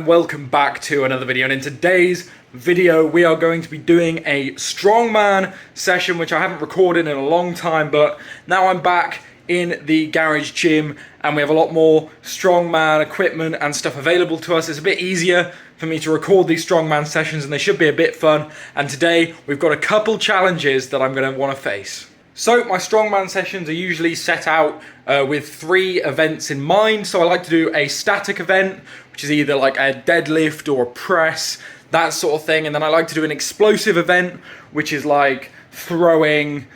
and welcome back to another video. And in today's video we are going to be doing a strongman session, which I haven't recorded in a long time, but now I'm back in the garage gym and we have a lot more strongman equipment and stuff available to us. It's a bit easier for me to record these strongman sessions and they should be a bit fun. And today we've got a couple challenges that I'm going to want to face. So my strongman sessions are usually set out with 3 events in mind. So I like to do a static event, which is either like a deadlift or a press, that sort of thing. And then I like to do an explosive event, which is like throwing,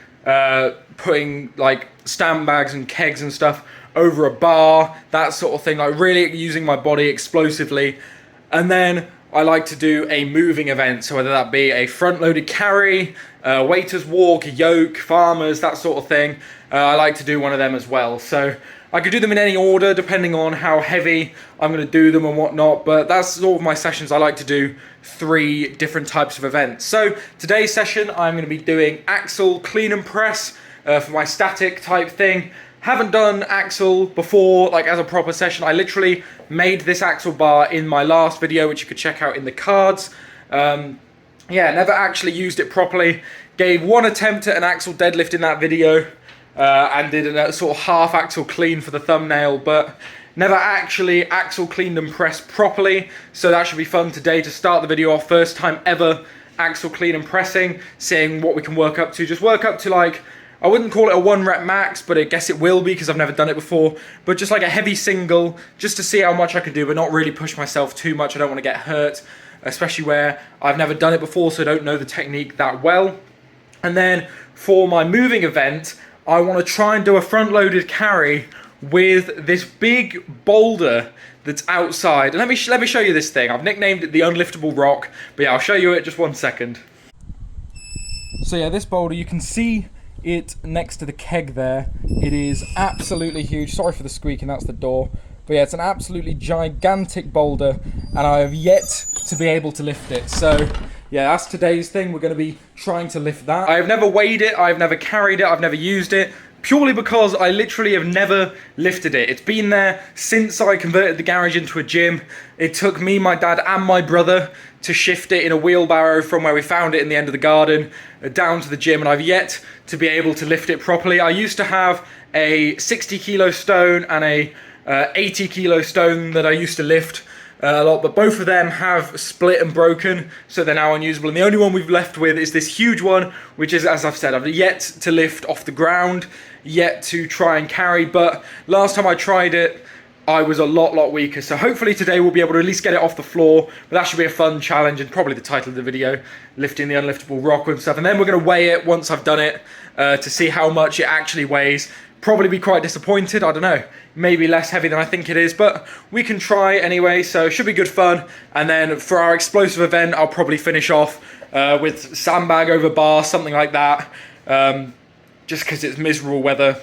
putting like sandbags and kegs and stuff over a bar, that sort of thing, like really using my body explosively. And then I like to do a moving event, so whether that be a front-loaded carry, waiter's walk, yoke, farmers, that sort of thing. I like to do one of them as well. So I could do them in any order depending on how heavy I'm going to do them and whatnot, but that's sort of my sessions. I like to do 3 different types of events. So today's session I'm going to be doing axle clean and press for my static type thing. Haven't done axle before, like as a proper session. I literally made this axle bar in my last video, which you could check out in the cards. Yeah, never actually used it properly. Gave one attempt at an axle deadlift in that video and did a sort of half axle clean for the thumbnail, but never actually axle cleaned and pressed properly. So that should be fun today to start the video off. First time ever axle clean and pressing, seeing what we can work up to. Just work up to like, I wouldn't call it a 1 rep max, but I guess it will be because I've never done it before. But just like a heavy single, just to see how much I can do, but not really push myself too much. I don't want to get hurt, especially where I've never done it before, so I don't know the technique that well. And then for my moving event, I want to try and do a front-loaded carry with this big boulder that's outside. And let me show you this thing. I've nicknamed it the Unliftable Rock, but yeah, I'll show you it just 1 second. So yeah, this boulder, you can see it next to the keg there. It is absolutely huge. Sorry for the squeaking, that's the door. But yeah, it's an absolutely gigantic boulder and I have yet to be able to lift it. So yeah, that's today's thing. We're going to be trying to lift that. I have never weighed it, I've never carried it, I've never used it, purely because I literally have never lifted it. It's been there since I converted the garage into a gym. It took me, my dad and my brother to shift it in a wheelbarrow from where we found it in the end of the garden down to the gym, and I've yet to be able to lift it properly. I used to have a 60 kilo stone and a 80 kilo stone that I used to lift a lot, but both of them have split and broken, so they're now unusable. And the only one we've left with is this huge one, which is, as I've said, I've yet to lift off the ground, yet to try and carry, but last time I tried it, I was a lot weaker. So hopefully today we'll be able to at least get it off the floor, but that should be a fun challenge and probably the title of the video, lifting the unliftable rock with stuff. And then we're going to weigh it once I've done it to see how much it actually weighs. Probably be quite disappointed, I don't know, maybe less heavy than I think it is, but we can try anyway, so it should be good fun. And then for our explosive event, I'll probably finish off with sandbag over bar, something like that, just because it's miserable weather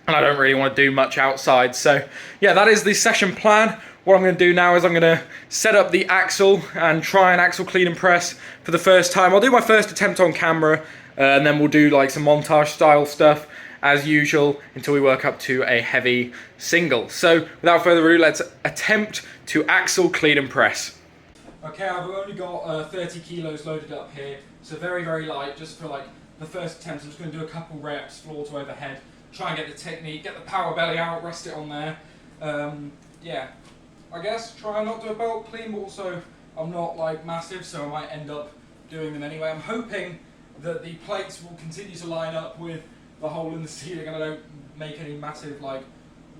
and I don't really want to do much outside. So yeah, that is the session plan. What I'm going to do now is I'm going to set up the axle and try an axle clean and press for the first time. I'll do my first attempt on camera and then we'll do like some montage style stuff as usual until we work up to a heavy single. So without further ado, let's attempt to axle clean and press. Okay, I've only got 30 kilos loaded up here, so very light, just for like the first attempt. I'm just going to do a couple reps, floor to overhead, try and get the technique, get the power belly out, rest it on there. Yeah, I guess try and not do a belt clean, but also I'm not like massive, so I might end up doing them anyway. I'm hoping that the plates will continue to line up with the hole in the ceiling and I don't make any massive like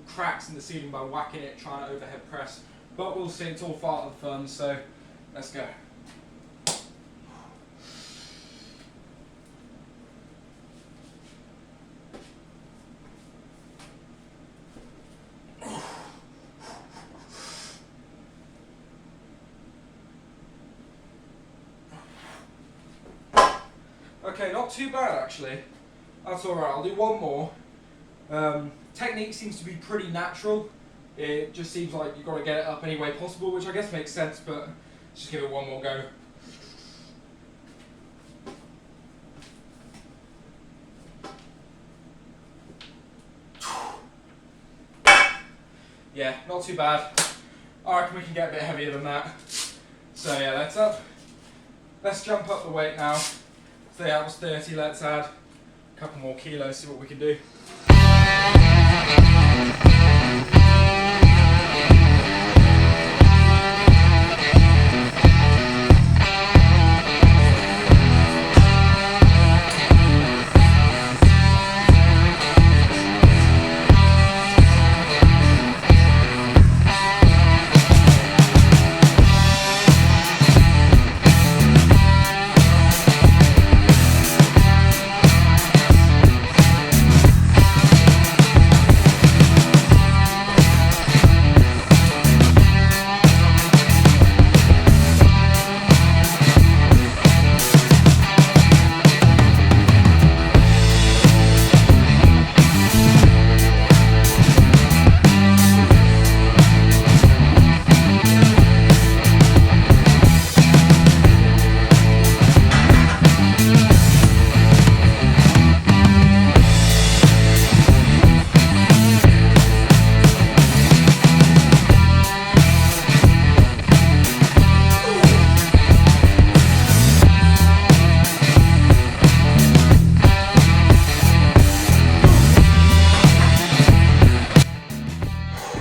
cracks in the ceiling by whacking it, trying to overhead press. But we'll see, it's all part of the fun, so let's go. Okay, not too bad actually. That's alright, I'll do one more. Technique seems to be pretty natural. It just seems like you've got to get it up any way possible, which I guess makes sense, but just give it one more go. Yeah, not too bad. I reckon we can get a bit heavier than that. So yeah, let's jump up the weight now. So yeah, that was 30, let's add a couple more kilos, see what we can do.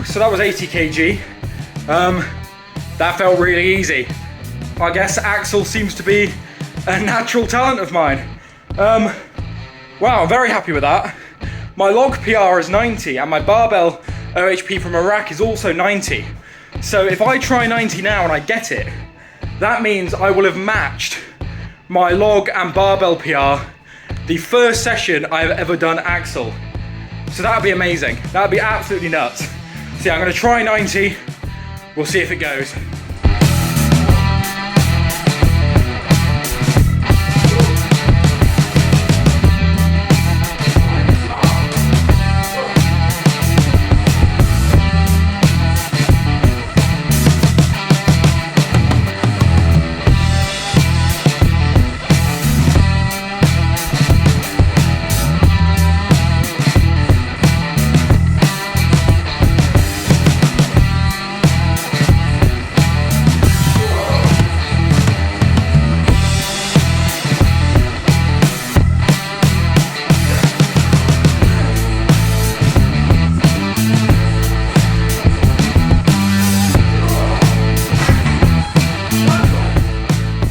So that was 80 kg. That felt really easy. I guess Axel seems to be a natural talent of mine. Wow, I'm very happy with that. My log PR is 90 and my barbell OHP from Iraq is also 90. So if I try 90 now and I get it, that means I will have matched my log and barbell PR the first session I've ever done Axel. So that would be amazing. That would be absolutely nuts. So yeah, I'm going to try 90. We'll see if it goes.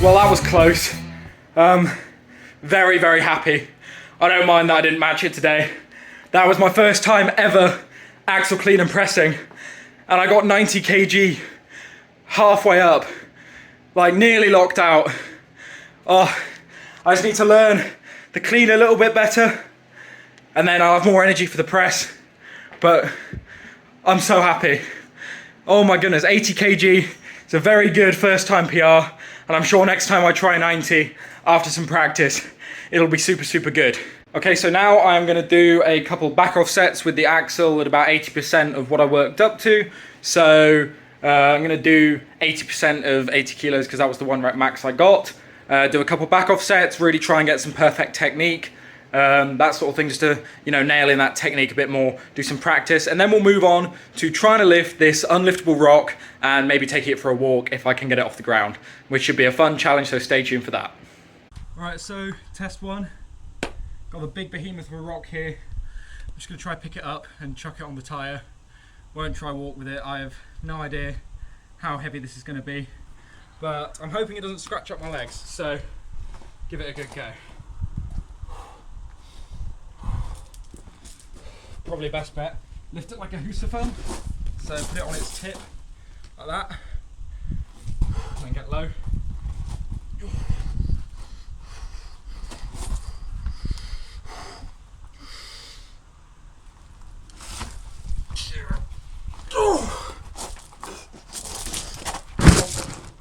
Well, that was close. Very, very happy. I don't mind that I didn't match it today. That was my first time ever axle clean and pressing. And I got 90 kg halfway up, like nearly locked out. Oh, I just need to learn the clean a little bit better and then I'll have more energy for the press. But I'm so happy. Oh my goodness, 80 kg. It's a very good first time PR. And I'm sure next time I try 90 after some practice, it'll be super, super good. Okay, so now I'm gonna do a couple back off sets with the axle at about 80% of what I worked up to. So I'm gonna do 80% of 80 kilos because that was the 1 rep max I got. Do a couple back off sets, really try and get some perfect technique. That sort of thing, just to, you know, nail in that technique a bit more, do some practice, and then we'll move on to trying to lift this unliftable rock and maybe take it for a walk if I can get it off the ground, which should be a fun challenge, so stay tuned for that. Alright, so test one. Got the big behemoth of a rock here. I'm just going to try pick it up and chuck it on the tyre. Won't try walk with it. I have no idea how heavy this is going to be, but I'm hoping it doesn't scratch up my legs, so give it a good go. Probably best bet, lift it like a Husaphone, so put it on its tip like that, and then get low.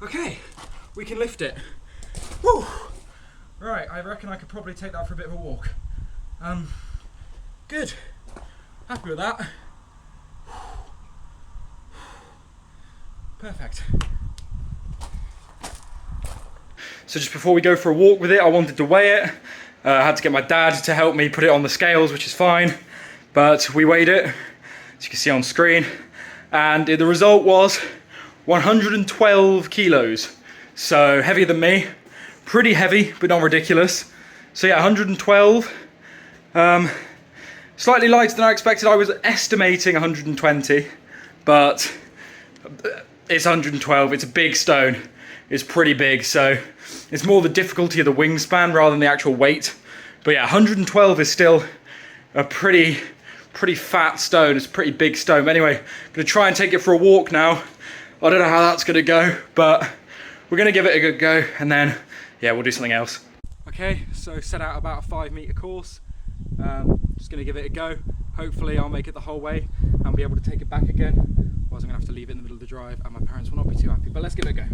Okay, we can lift it. Woo. Right, I reckon I could probably take that for a bit of a walk. Good. Happy with that. Perfect. So just before we go for a walk with it, I wanted to weigh it. I had to get my dad to help me put it on the scales, which is fine. But we weighed it, as you can see on screen. And the result was 112 kilos. So heavier than me, pretty heavy, but not ridiculous. So yeah, 112. Slightly lighter than I expected. I was estimating 120, but it's 112. It's a big stone. It's pretty big, so it's more the difficulty of the wingspan rather than the actual weight. But yeah, 112 is still a pretty fat stone. It's a pretty big stone. But anyway, I'm gonna try and take it for a walk now. I don't know how that's gonna go, but we're gonna give it a good go, and then yeah, we'll do something else. Okay, so set out about a 5 meter course. Just gonna give it a go. Hopefully I'll make it the whole way and be able to take it back again. Otherwise I'm gonna have to leave it in the middle of the drive and my parents will not be too happy, but let's give it a go.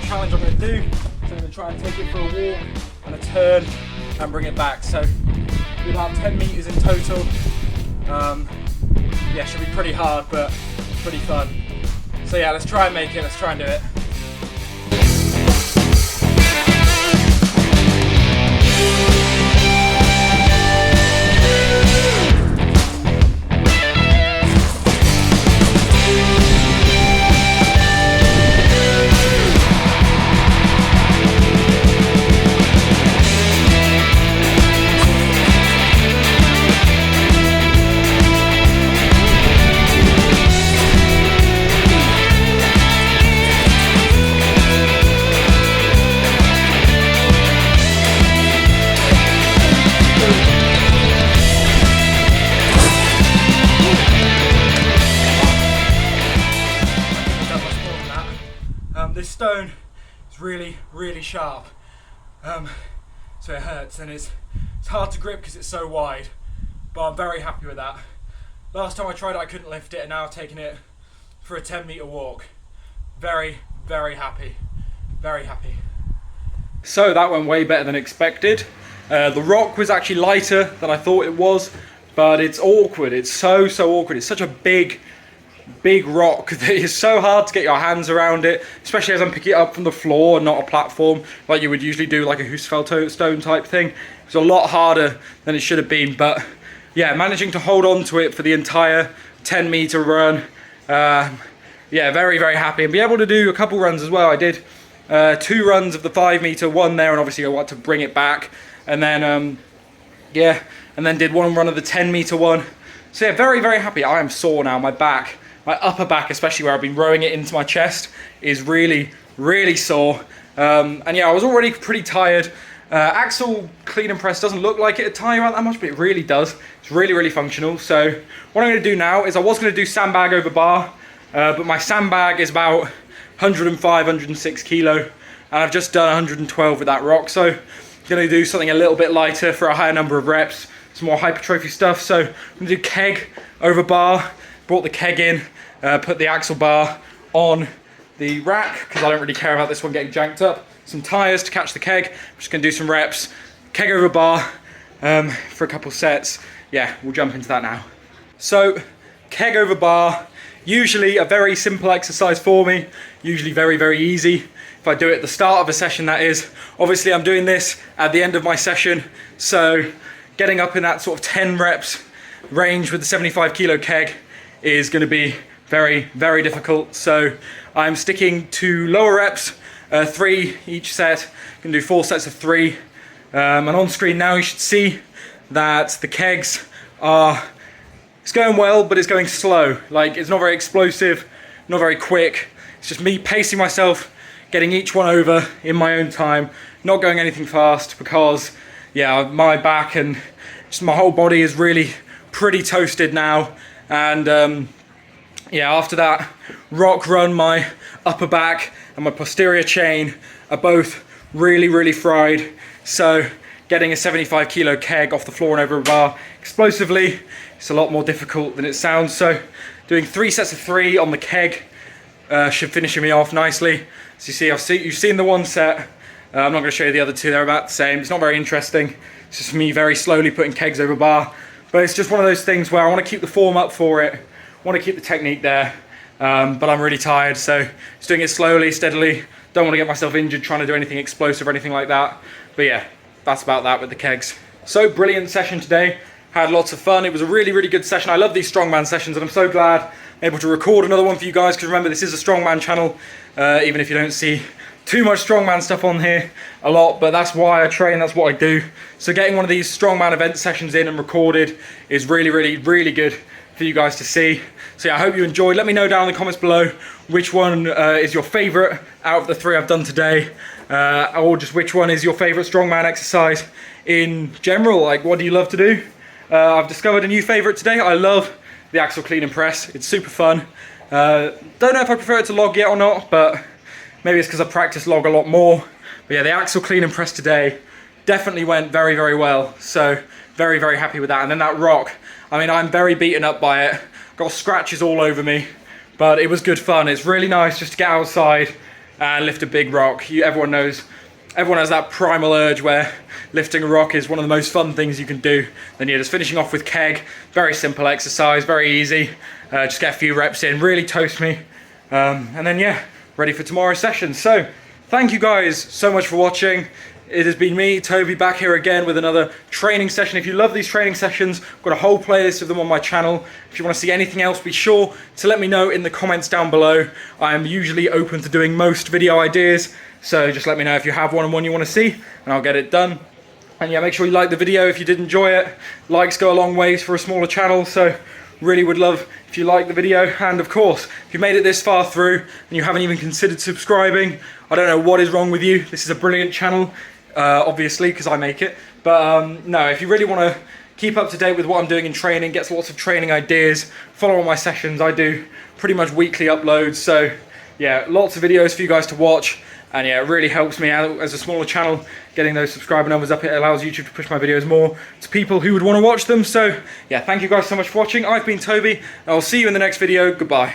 Challenge I'm going to do, so I'm going to try and take it for a walk and a turn and bring it back. So about 10 meters in total. Yeah, should be pretty hard but pretty fun. So yeah, let's try and make it, let's try and do it. This stone is really sharp, so it hurts, and it's hard to grip because it's so wide, but I'm very happy with that. Last time I tried it I couldn't lift it, and now I've taken it for a 10 meter walk. Very happy, very happy. So that went way better than expected. The rock was actually lighter than I thought it was, but it's awkward. It's so awkward. It's such a big rock that is so hard to get your hands around it, especially as I'm picking it up from the floor and not a platform like you would usually do, like a Husfeld stone type thing. It's a lot harder than it should have been, but yeah, managing to hold on to it for the entire 10 meter run. Yeah, very happy, and be able to do a couple runs as well. I did 2 runs of the 5 meter, one there, and obviously I wanted to bring it back, and then yeah, and then did one run of the 10 meter one. So yeah, very happy. I am sore now. My back, my upper back especially, where I've been rowing it into my chest, is really sore. And yeah, I was already pretty tired. Axle clean and press doesn't look like it tire out that much, but it really does. It's really functional. So what I'm going to do now is, I was going to do sandbag over bar, but my sandbag is about 105, 106 kilo, and I've just done 112 with that rock. So I'm going to do something a little bit lighter for a higher number of reps, some more hypertrophy stuff. So I'm going to do keg over bar. Brought the keg in, put the axle bar on the rack because I don't really care about this one getting janked up. Some tires to catch the keg. I'm just going to do some reps, keg over bar for a couple sets. Yeah, we'll jump into that now. So keg over bar, usually a very simple exercise for me, usually very easy. If I do it at the start of a session, that is. Obviously I'm doing this at the end of my session, so getting up in that sort of 10 reps range with the 75 kilo keg is going to be very difficult. So I'm sticking to lower reps, 3 each set. I'm going to do 4 sets of 3. And on screen now you should see that the kegs are, it's going well, but it's going slow. Like, it's not very explosive, not very quick. It's just me pacing myself, getting each one over in my own time, not going anything fast, because yeah, my back and just my whole body is really pretty toasted now. And yeah, after that rock run, my upper back and my posterior chain are both really fried. So getting a 75 kilo keg off the floor and over a bar explosively, it's a lot more difficult than it sounds. So doing 3 sets of 3 on the keg should finish me off nicely. So you've seen the one set. I'm not going to show you the other 2, they're about the same. It's not very interesting. It's just me very slowly putting kegs over bar. But it's just one of those things where I want to keep the form up for it, want to keep the technique there, but I'm really tired, so just doing it slowly, steadily. Don't want to get myself injured trying to do anything explosive or anything like that. But yeah, that's about that with the kegs. So brilliant session today. Had lots of fun. It was a really good session. I love these strongman sessions, and I'm so glad I'm able to record another one for you guys, because remember, this is a strongman channel, even if you don't see too much strongman stuff on here a lot, but that's why I train, that's what I do. So getting one of these strongman event sessions in and recorded is really good for you guys to see. So yeah, I hope you enjoyed. Let me know down in the comments below which one is your favorite out of the 3 I've done today, or just which one is your favorite strongman exercise in general. Like, what do you love to do? I've discovered a new favorite today. I love the axial clean and press. It's super fun. Don't know if I prefer it to log yet or not, but maybe it's because I practice log a lot more. But yeah, the axial clean and press today definitely went very well. So very happy with that. And then that rock, I mean, I'm very beaten up by it. Got scratches all over me, but it was good fun. It's really nice just to get outside and lift a big rock. Everyone has that primal urge where lifting a rock is one of the most fun things you can do. Then yeah, just finishing off with keg, very simple exercise, very easy. Just get a few reps in, really toast me. And then yeah, ready for tomorrow's session. So thank you guys so much for watching. It has been me, Toby, back here again with another training session. If you love these training sessions, I've got a whole playlist of them on my channel. If you want to see anything else, be sure to let me know in the comments down below. I am usually open to doing most video ideas, so just let me know if you have one you want to see, and I'll get it done. And yeah, make sure you like the video if you did enjoy it. Likes go a long ways for a smaller channel, so really would love if you like the video. And of course, if you made it this far through and you haven't even considered subscribing, I don't know what is wrong with you. This is a brilliant channel. Obviously, because I make it, but no, if you really want to keep up to date with what I'm doing in training, get lots of training ideas, follow all my sessions. I do pretty much weekly uploads, so yeah, lots of videos for you guys to watch, and yeah, it really helps me out as a smaller channel, getting those subscriber numbers up. It allows YouTube to push my videos more to people who would want to watch them. So yeah, thank you guys so much for watching. I've been Toby, and I'll see you in the next video. Goodbye.